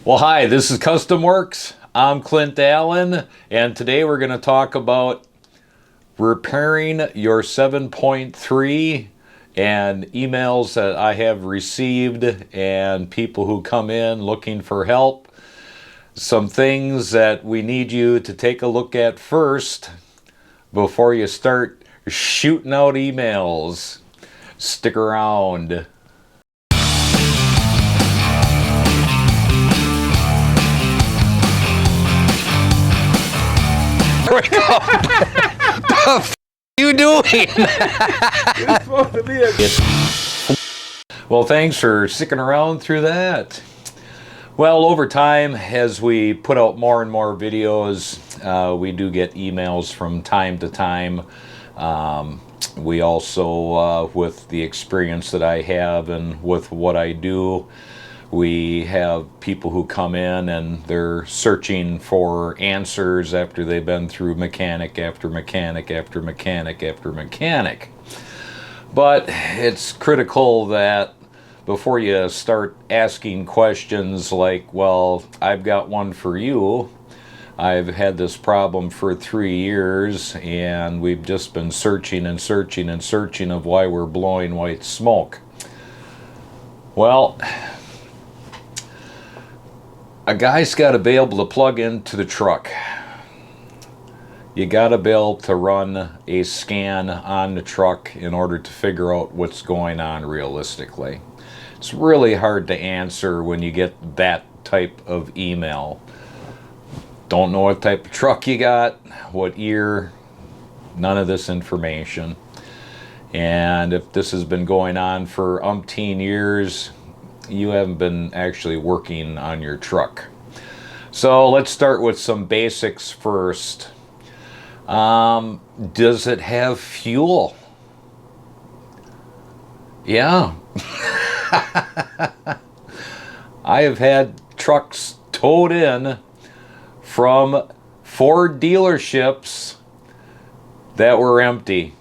Well, hi, this is Custom Works. I'm Clint Allen, and today we're going to talk about repairing your 7.3 and emails that I have received and people who come in looking for help. Some things that we need you to take a look at first before you start shooting out emails. Stick around. What the f you doing? It's supposed to be a... Well, thanks for sticking around through that. Well, over time, as we put out more and more videos, we do get emails from time to time. We also, with the experience that I have and with what I do, we have people who come in and they're searching for answers after they've been through mechanic after mechanic after mechanic after mechanic. But it's critical that before you start asking questions like, well, I've got one for you. I've had this problem for 3 years and we've just been searching and searching and searching of why we're blowing white smoke. Well, a guy's got to be able to plug into the truck. You got to be able to run a scan on the truck in order to figure out what's going on realistically. It's really hard to answer when you get that type of email. Don't know what type of truck you got, what year, none of this information. And if this has been going on for umpteen years, you haven't been actually working on your truck. So let's start with some basics first. Does it have fuel? Yeah. I have had trucks towed in from Ford dealerships that were empty.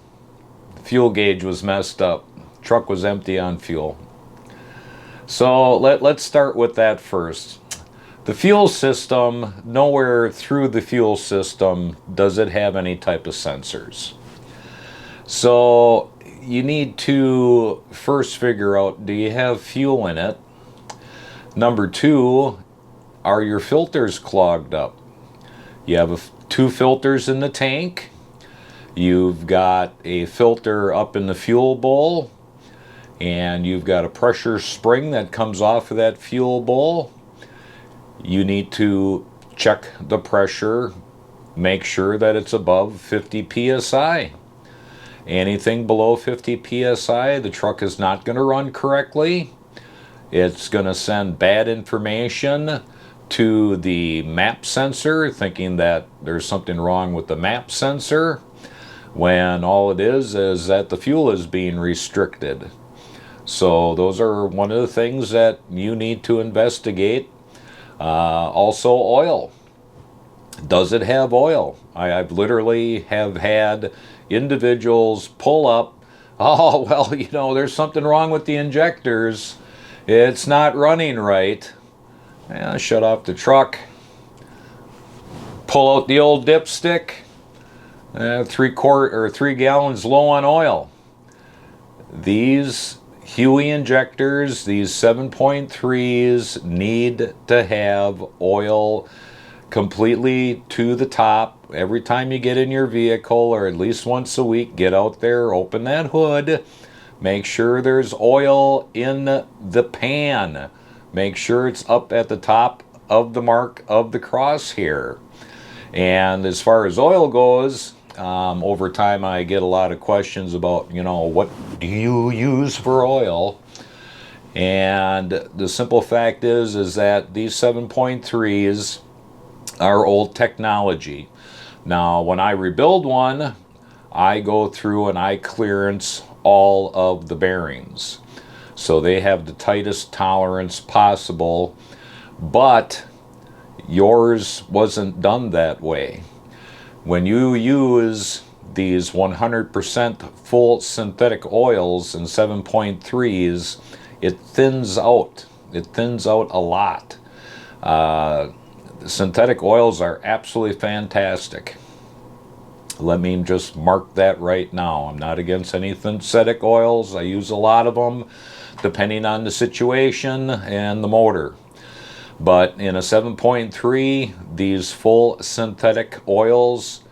The fuel gauge was messed up. Truck was empty on fuel. So let's start with that first. The fuel system, nowhere through the fuel system does it have any type of sensors. So you need to first figure out, do you have fuel in it? Number two, are your filters clogged up? You have two filters in the tank. You've got a filter up in the fuel bowl. And you've got a pressure spring that comes off of that fuel bowl. You need to check the pressure, make sure that it's above 50 psi. Anything below 50 psi, the truck is not going to run correctly. It's going to send bad information to the map sensor, thinking that there's something wrong with the map sensor, when all it is that the fuel is being restricted. So those are one of the things that you need to investigate. Also oil. Does it have oil? I've literally have had individuals pull up, oh, well, you know, there's something wrong with the injectors. It's not running right. Yeah, shut off the truck. Pull out the old dipstick. 3 gallons low on oil. These Huey injectors, these 7.3s, need to have oil completely to the top. Every time you get in your vehicle, or at least once a week, get out there, open that hood, make sure there's oil in the pan. Make sure it's up at the top of the mark of the crosshair. And as far as oil goes, over time I get a lot of questions about, you know, what do you use for oil? And the simple fact is that these 7.3s are old technology. Now, when I rebuild one, I go through and I clearance all of the bearings. So they have the tightest tolerance possible, but yours wasn't done that way. When you use these 100% full synthetic oils and 7.3s, it thins out. It thins out a lot. Synthetic oils are absolutely fantastic. Let me just mark that right now. I'm not against any synthetic oils. I use a lot of them depending on the situation and the motor. But in a 7.3, these full synthetic oils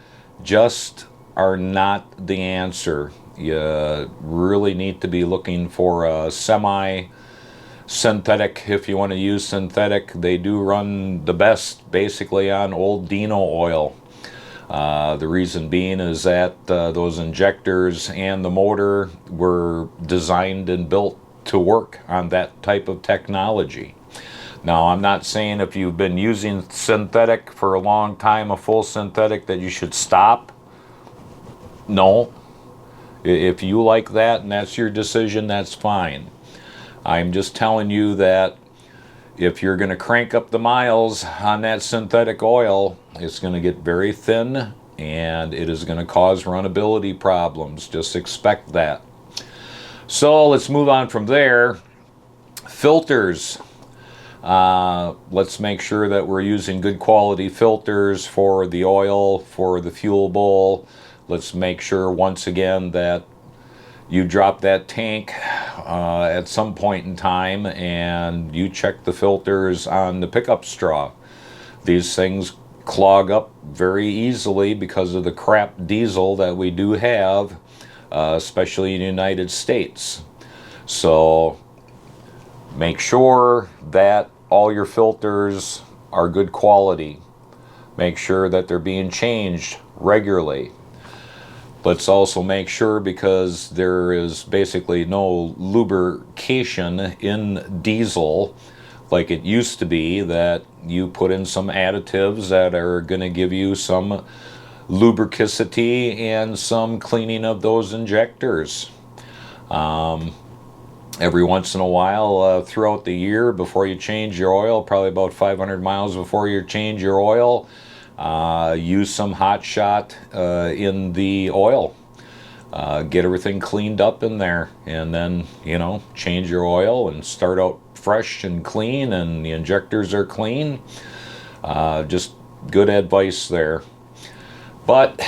just are not the answer. You really need to be looking for a semi-synthetic if you want to use synthetic. They do run the best basically on old Dino oil. The reason being is that those injectors and the motor were designed and built to work on that type of technology. Now, I'm not saying if you've been using synthetic for a long time, a full synthetic, that you should stop. No. If you like that and that's your decision, that's fine. I'm just telling you that if you're going to crank up the miles on that synthetic oil, it's going to get very thin and it is going to cause runnability problems. Just expect that. So let's move on from there. Filters. Let's make sure that we're using good quality filters for the oil, for the fuel bowl. Let's make sure once again that you drop that tank at some point in time and you check the filters on the pickup straw. These things clog up very easily because of the crap diesel that we do have, especially in the United States. So make sure that all your filters are good quality. Make sure that they're being changed regularly. Let's also make sure, because there is basically no lubrication in diesel like it used to be, that you put in some additives that are going to give you some lubricity and some cleaning of those injectors. Every once in a while throughout the year, before you change your oil, probably about 500 miles before you change your oil, use some hot shot in the oil. Get everything cleaned up in there, and then, change your oil and start out fresh and clean, and the injectors are clean. Just good advice there. But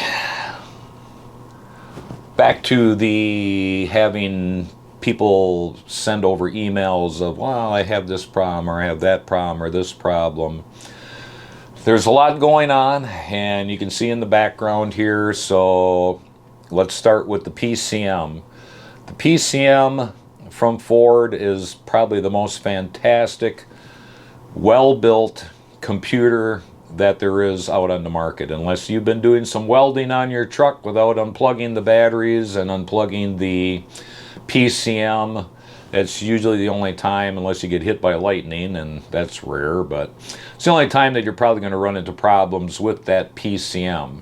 back to the having people send over emails of, well, I have this problem, or I have that problem, or this problem. There's a lot going on, and you can see in the background here. So let's start with the PCM. The PCM from Ford is probably the most fantastic, well-built computer that there is out on the market. Unless you've been doing some welding on your truck without unplugging the batteries and unplugging the PCM, that's usually the only time, unless you get hit by lightning, and that's rare, but it's the only time that you're probably going to run into problems with that PCM.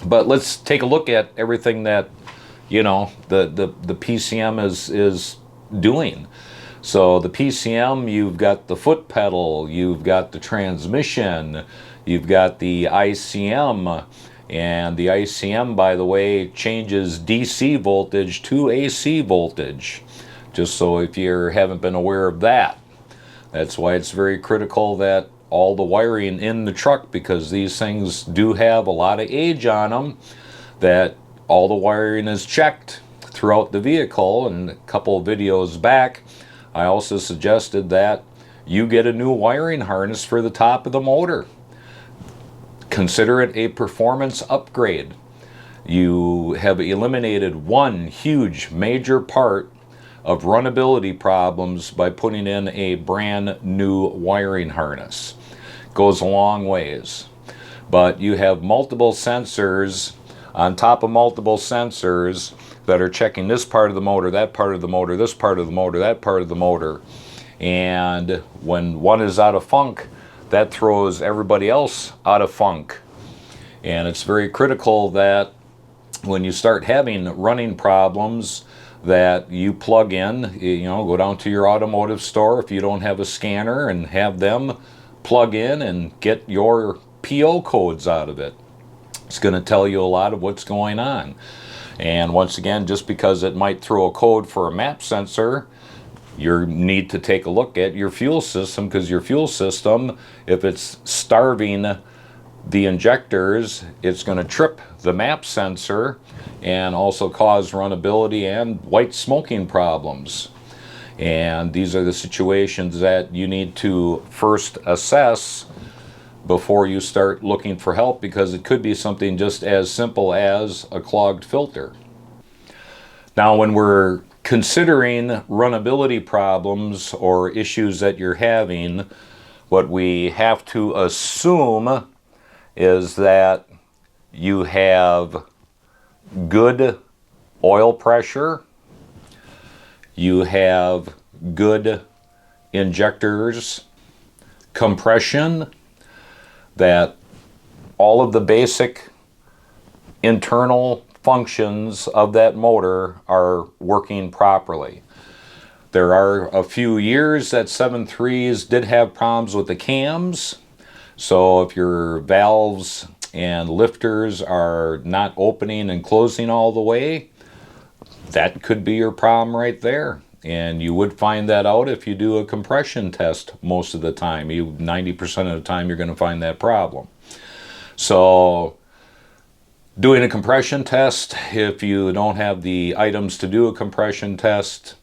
But let's take a look at everything that, the PCM is doing. So the PCM, you've got the foot pedal, you've got the transmission, you've got the ICM, and the ICM, by the way, changes DC voltage to AC voltage, just so if you haven't been aware of that. That's why it's very critical that all the wiring in the truck, because these things do have a lot of age on them, that all the wiring is checked throughout the vehicle. And a couple of videos back, I also suggested that you get a new wiring harness for the top of the motor. Consider it a performance upgrade. You have eliminated one huge major part of runnability problems by putting in a brand new wiring harness. Goes a long ways. But you have multiple sensors on top of multiple sensors that are checking this part of the motor, that part of the motor, this part of the motor, that part of the motor. And when one is out of funk, that throws everybody else out of funk. And it's very critical that when you start having running problems, that you plug in, go down to your automotive store if you don't have a scanner, and have them plug in and get your PO codes out of it. It's going to tell you a lot of what's going on. And once again, just because it might throw a code for a map sensor you need to take a look at your fuel system, because your fuel system, if it's starving the injectors, it's going to trip the map sensor and also cause runnability and white smoking problems. And these are the situations that you need to first assess before you start looking for help, because it could be something just as simple as a clogged filter. Now, when we're considering runnability problems or issues that you're having, what we have to assume is that you have good oil pressure, you have good injectors compression, that all of the basic internal functions of that motor are working properly. There are a few years that 7.3s did have problems with the cams. So if your valves and lifters are not opening and closing all the way, that could be your problem right there. And you would find that out if you do a compression test most of the time. 90% of the time you're going to find that problem. So doing a compression test, if you don't have the items to do a compression test,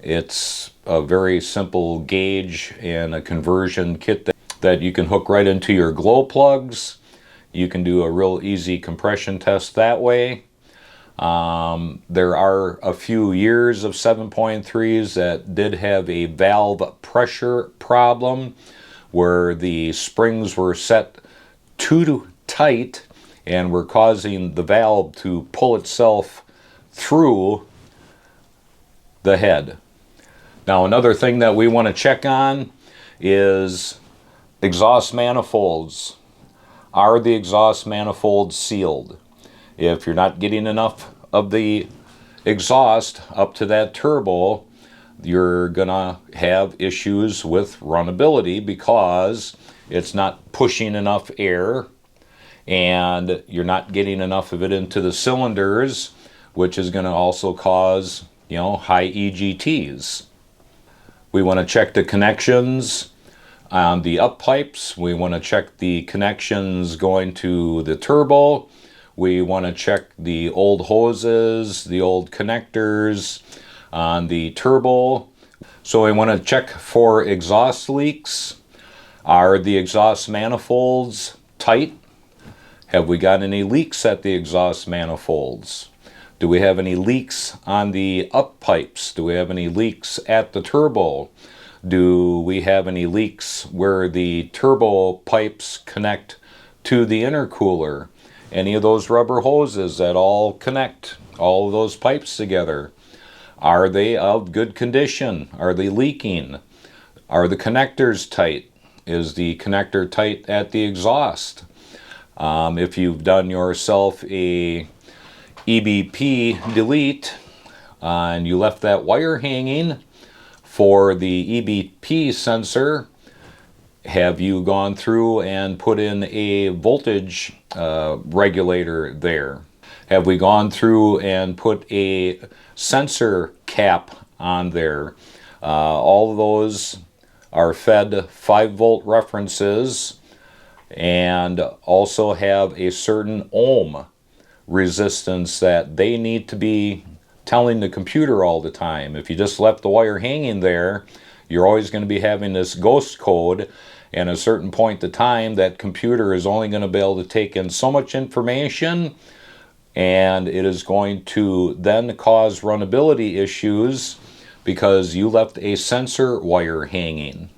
it's a very simple gauge and a conversion kit that you can hook right into your glow plugs. You can do a real easy compression test that way. There are a few years of 7.3s that did have a valve pressure problem where the springs were set too tight and were causing the valve to pull itself through the head. Now, another thing that we want to check on is exhaust manifolds. Are the exhaust manifolds sealed? If you're not getting enough of the exhaust up to that turbo, you're gonna have issues with runnability because it's not pushing enough air and you're not getting enough of it into the cylinders, which is going to also cause, high EGTs. We want to check the connections on the up pipes. We want to check the connections going to the turbo. We want to check the old hoses, the old connectors on the turbo. So we want to check for exhaust leaks. Are the exhaust manifolds tight? Have we got any leaks at the exhaust manifolds? Do we have any leaks on the up pipes? Do we have any leaks at the turbo? Do we have any leaks where the turbo pipes connect to the intercooler? Any of those rubber hoses that all connect all of those pipes together? Are they of good condition? Are they leaking? Are the connectors tight? Is the connector tight at the exhaust? If you've done yourself a EBP delete and you left that wire hanging for the EBP sensor, have you gone through and put in a voltage regulator there? Have we gone through and put a sensor cap on there? All of those are fed 5-volt references and also have a certain ohm resistance that they need to be telling the computer all the time. If you just left the wire hanging there, you're always going to be having this ghost code, and at a certain point in time that computer is only going to be able to take in so much information, and it is going to then cause runnability issues because you left a sensor wire hanging.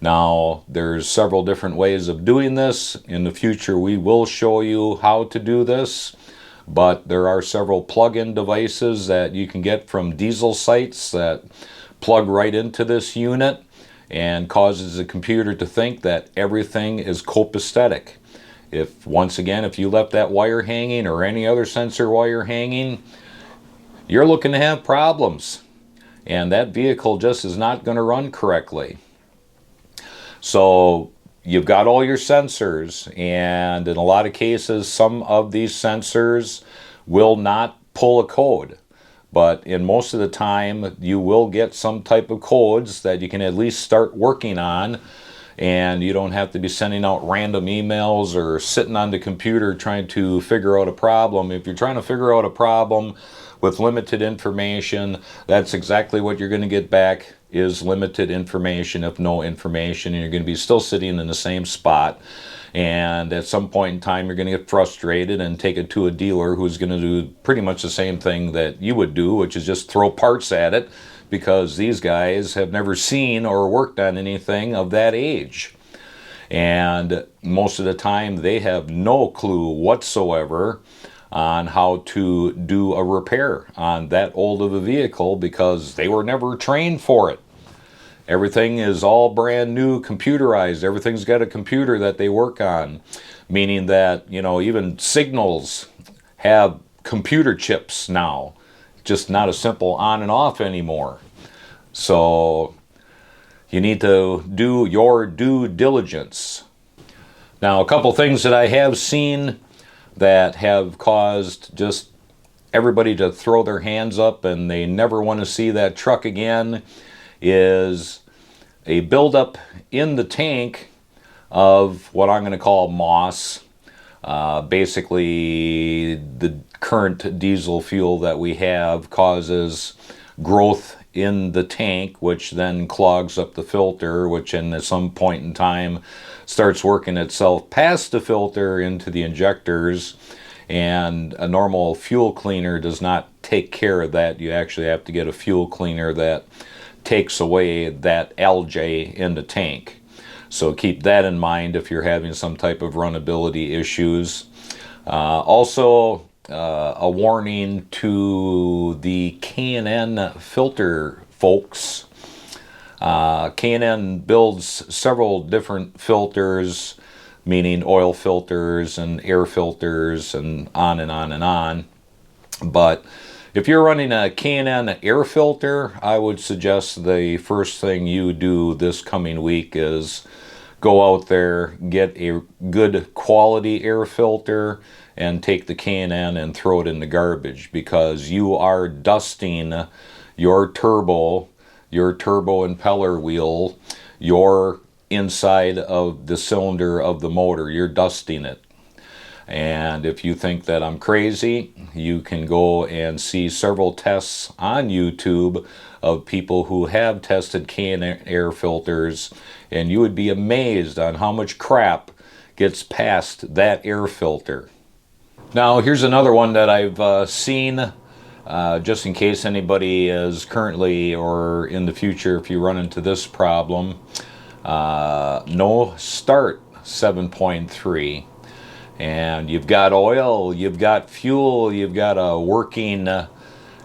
Now, there's several different ways of doing this. In the future, we will show you how to do this, but there are several plug-in devices that you can get from diesel sites that plug right into this unit and causes the computer to think that everything is copacetic. Once again, if you left that wire hanging or any other sensor wire hanging, you're looking to have problems, and that vehicle just is not going to run correctly. So you've got all your sensors, and in a lot of cases, some of these sensors will not pull a code. But in most of the time, you will get some type of codes that you can at least start working on, and you don't have to be sending out random emails or sitting on the computer trying to figure out a problem. If you're trying to figure out a problem with limited information, that's exactly what you're going to get back, is limited information, if no information, and you're going to be still sitting in the same spot. And at some point in time, you're going to get frustrated and take it to a dealer who's going to do pretty much the same thing that you would do, which is just throw parts at it, because these guys have never seen or worked on anything of that age. And most of the time, they have no clue whatsoever on how to do a repair on that old of a vehicle, because they were never trained for it. Everything is all brand new, computerized. Everything's got a computer that they work on, meaning that, you know, even signals have computer chips now, just not a simple on and off anymore. So you need to do your due diligence. Now, a couple things that I have seen that have caused just everybody to throw their hands up and they never want to see that truck again is a buildup in the tank of what I'm going to call moss. Basically, the current diesel fuel that we have causes growth in the tank, which then clogs up the filter, which at some point in time starts working itself past the filter into the injectors. And a normal fuel cleaner does not take care of that. You actually have to get a fuel cleaner that takes away that algae in the tank. So keep that in mind if you're having some type of runnability issues. Also, a warning to the K&N filter folks. K&N builds several different filters, meaning oil filters and air filters and on and on and on. But if you're running a K&N air filter, I would suggest the first thing you do this coming week is go out there, get a good quality air filter, and take the K&N and throw it in the garbage, because you are dusting your turbo impeller wheel, your inside of the cylinder of the motor. You're dusting it. And if you think that I'm crazy, you can go and see several tests on YouTube of people who have tested K&N air filters, and you would be amazed on how much crap gets past that air filter. Now, here's another one that I've seen, just in case anybody is currently or in the future, if you run into this problem. No start 7.3. And you've got oil, you've got fuel, you've got a working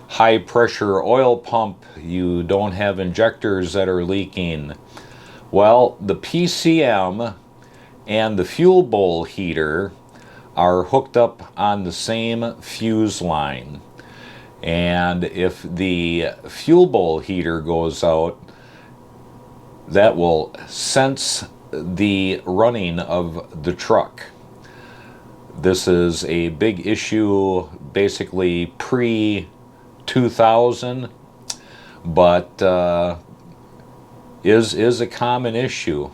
high pressure oil pump, you don't have injectors that are leaking. Well, the PCM and the fuel bowl heater are hooked up on the same fuse line. And if the fuel bowl heater goes out, that will sense the running of the truck. This is a big issue basically pre-2000, but is a common issue.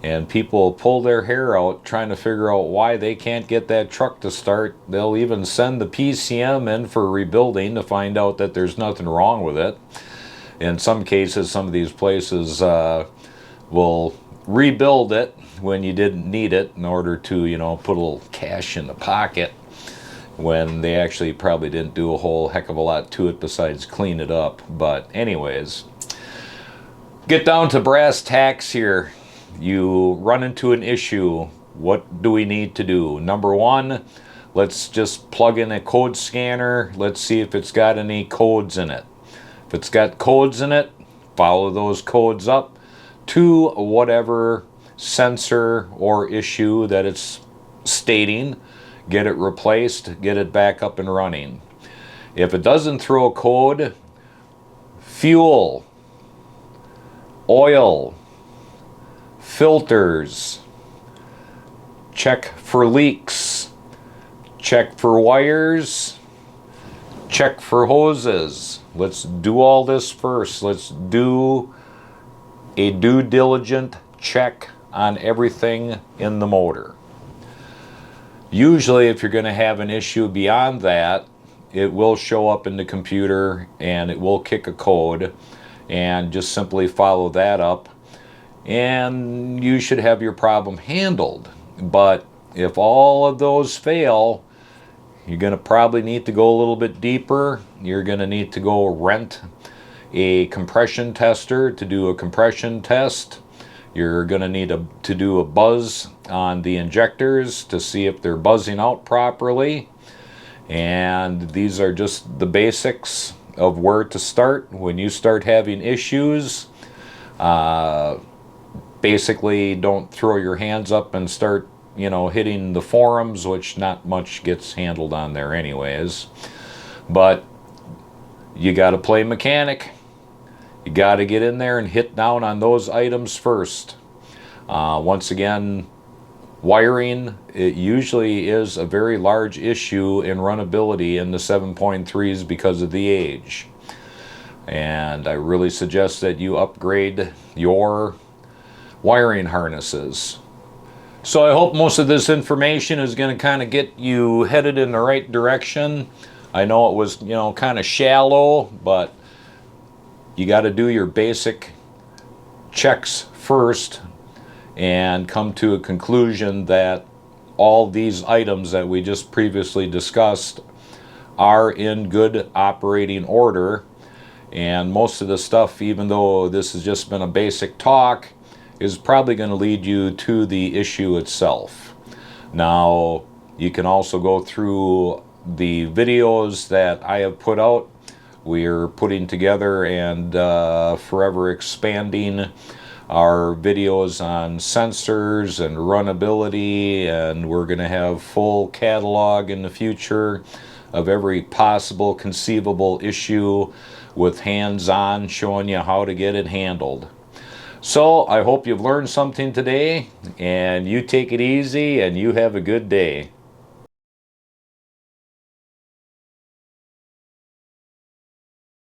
And people pull their hair out trying to figure out why they can't get that truck to start. They'll even send the PCM in for rebuilding to find out that there's nothing wrong with it. In some cases, some of these places will rebuild it when you didn't need it in order to, you know, put a little cash in the pocket, when they actually probably didn't do a whole heck of a lot to it besides clean it up. But anyways, get down to brass tacks here. You run into an issue, what do we need to do? Number one, let's just plug in a code scanner. Let's see if it's got any codes in it. If it's got codes in it, follow those codes up to whatever sensor or issue that it's stating. Get it replaced, get it back up and running. If it doesn't throw a code, fuel, oil, filters, check for leaks, check for wires, check for hoses. Let's do all this first. Let's do a due diligent check on everything in the motor. Usually if you're going to have an issue beyond that, it will show up in the computer and it will kick a code, and just simply follow that up and you should have your problem handled. But if all of those fail, you're going to probably need to go a little bit deeper. You're going to need to go rent a compression tester to do a compression test. You're going to need to do a buzz on the injectors to see if they're buzzing out properly. And these are just the basics of where to start when you start having issues. Basically, don't throw your hands up and start, hitting the forums, which not much gets handled on there anyways. But you got to play mechanic. You got to get in there and hit down on those items first. Once again, wiring, it usually is a very large issue in runnability in the 7.3s because of the age. And I really suggest that you upgrade your wiring harnesses. So I hope most of this information is going to kind of get you headed in the right direction. I know it was, kind of shallow, but you got to do your basic checks first and come to a conclusion that all these items that we just previously discussed are in good operating order. And most of the stuff, even though this has just been a basic talk, is probably going to lead you to the issue itself. Now, you can also go through the videos that I have put out. We're putting together and forever expanding our videos on sensors and runnability, and we're going to have full catalog in the future of every possible conceivable issue with hands-on showing you how to get it handled. So I hope you've learned something today, and you take it easy and you have a good day.